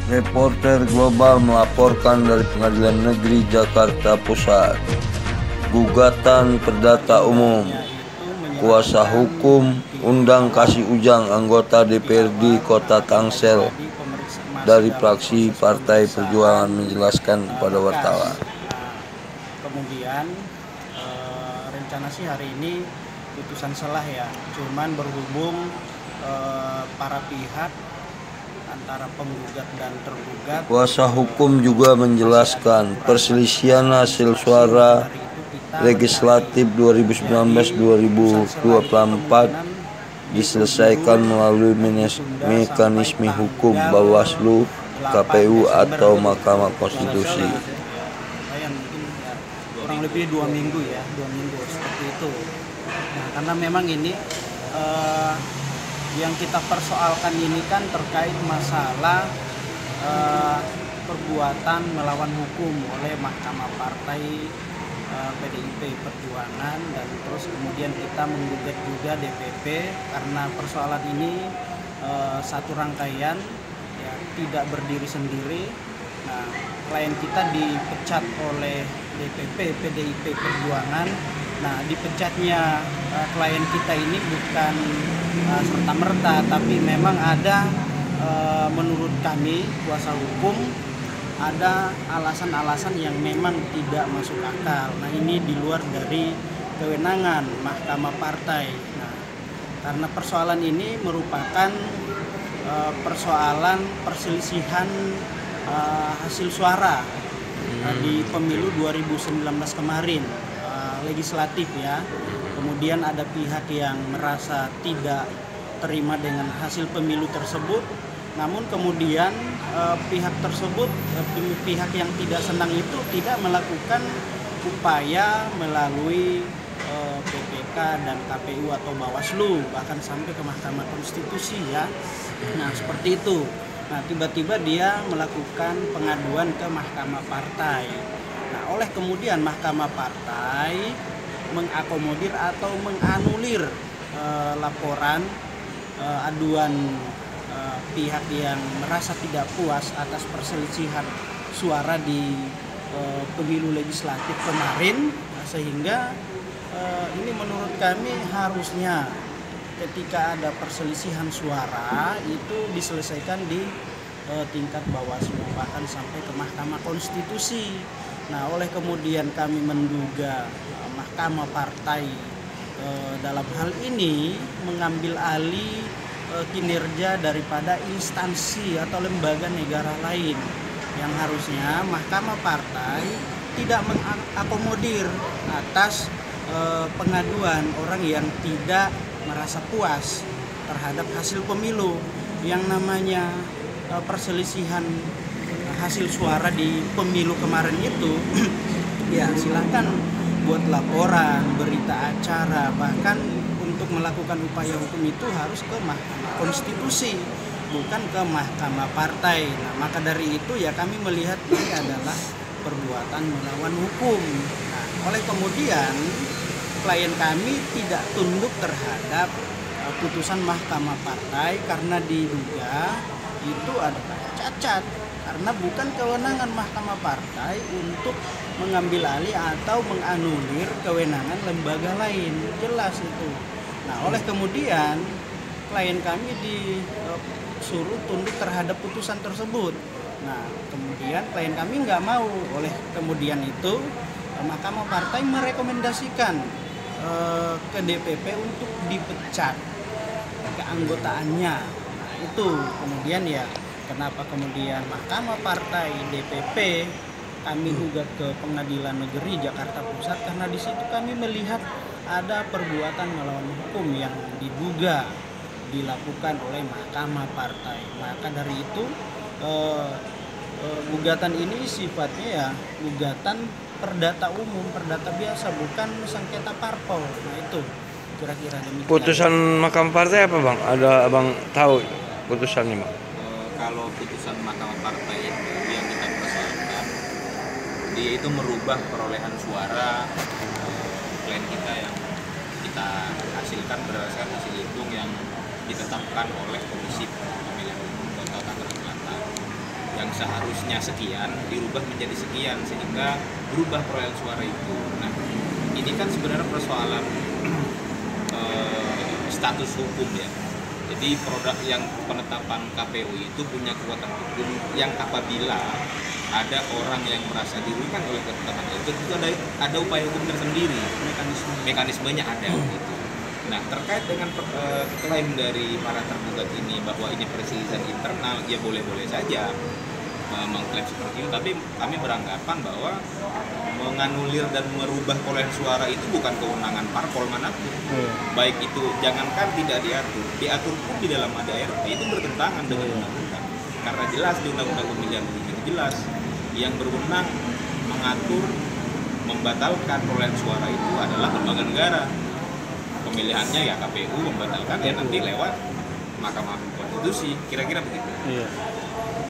Reporter Global melaporkan dari Pengadilan Negeri Jakarta Pusat. Gugatan Perdata Umum. Kuasa hukum Undang Kasih Ujang anggota DPRD Kota Tangsel dari fraksi Partai Perjuangan menjelaskan kepada wartawan. Kemudian rencana sih hari ini putusan selah ya, cuman berhubung para pihak antara penggugat dan tergugat. Kuasa hukum juga menjelaskan perselisihan hasil suara legislatif 2019-2024 diselesaikan melalui mekanisme hukum Bawaslu, KPU atau Mahkamah Konstitusi. Kurang lebih 2 minggu seperti itu. Nah, karena memang ini yang kita persoalkan ini kan terkait masalah perbuatan melawan hukum oleh Mahkamah Partai PDIP Perjuangan, dan terus kemudian kita menggugat juga DPP karena persoalan ini satu rangkaian ya, tidak berdiri sendiri. Nah, klien kita dipecat oleh DPP PDIP Perjuangan. Nah, dipecatnya klien kita ini bukan serta-merta, tapi memang ada menurut kami kuasa hukum ada alasan-alasan yang memang tidak masuk akal. Nah, ini di luar dari kewenangan Mahkamah Partai. Nah, karena persoalan ini merupakan persoalan perselisihan hasil suara di pemilu 2019 kemarin, legislatif ya. Kemudian ada pihak yang merasa tidak terima dengan hasil pemilu tersebut. Namun kemudian pihak tersebut, pihak yang tidak senang itu tidak melakukan upaya melalui PPK dan KPU atau Bawaslu, bahkan sampai ke Mahkamah Konstitusi ya. Nah, seperti itu. Nah, tiba-tiba dia melakukan pengaduan ke Mahkamah Partai. Nah, oleh kemudian Mahkamah Partai mengakomodir atau menganulir laporan aduan pihak yang merasa tidak puas atas perselisihan suara di pemilu legislatif kemarin. Nah, sehingga ini menurut kami harusnya ketika ada perselisihan suara itu diselesaikan di tingkat Bawaslu, bahkan sampai ke Mahkamah Konstitusi. Nah, oleh kemudian kami menduga Mahkamah Partai dalam hal ini mengambil alih kinerja daripada instansi atau lembaga negara lain yang harusnya Mahkamah Partai tidak mengakomodir atas pengaduan orang yang tidak merasa puas terhadap hasil pemilu. Yang namanya perselisihan hasil suara di pemilu kemarin itu ya silakan buat laporan, berita acara, bahkan untuk melakukan upaya hukum itu harus ke Mahkamah Konstitusi, bukan ke Mahkamah Partai. Nah, maka dari itu ya kami melihat ini adalah perbuatan melawan hukum. Nah, oleh kemudian klien kami tidak tunduk terhadap putusan Mahkamah Partai karena diduga itu adalah cacat, karena bukan kewenangan Mahkamah Partai untuk mengambil alih atau menganulir kewenangan lembaga lain, jelas itu. Nah, oleh kemudian klien kami disuruh tunduk terhadap putusan tersebut. Nah, kemudian klien kami nggak mau. Oleh kemudian itu Mahkamah Partai merekomendasikan ke DPP untuk dipecat keanggotaannya. Nah, itu kemudian ya kenapa kemudian Mahkamah Partai DPP kami gugat ke Pengadilan Negeri Jakarta Pusat, karena di situ kami melihat ada perbuatan melawan hukum yang diduga dilakukan oleh Mahkamah Partai. Maka dari itu gugatan ini sifatnya ya gugatan perdata umum, perdata biasa, bukan sengketa parpol. Nah, itu kira-kira demikian. Putusan Mahkamah Partai apa, Bang? Ada Abang tahu putusannya, Bang? Kalau putusan Mahkamah Partai itu yang kita persoalkan, dia itu merubah perolehan suara klien kita yang kita hasilkan berdasarkan hasil hitung yang ditetapkan oleh Komisi Pemilihan Umum Kota Tangerang Selatan. Yang seharusnya sekian dirubah menjadi sekian sehingga berubah perolehan suara itu. Nah, ini kan sebenarnya persoalan status hukum ya. Jadi produk yang penetapan KPU itu punya kekuatan hukum yang apabila ada orang yang merasa dirugikan oleh ketetapan itu ada upaya hukum tersendiri, mekanismenya ada gitu. Nah, terkait dengan klaim dari para tergugat ini bahwa ini perselisihan internal, ya boleh-boleh saja mengklaim seperti itu, tapi kami beranggapan bahwa menganulir dan merubah perolehan suara itu bukan kewenangan parpol manapun. Baik itu jangankan tidak diatur pun di dalam ADART itu bertentangan dengan undang-undang. Karena jelas di undang-undang pemilihan umum itu jelas yang berwenang mengatur membatalkan perolehan suara itu adalah lembaga negara. Pemilihannya ya KPU, membatalkan ya nanti lewat Mahkamah Konstitusi, kira-kira begitu. Iya.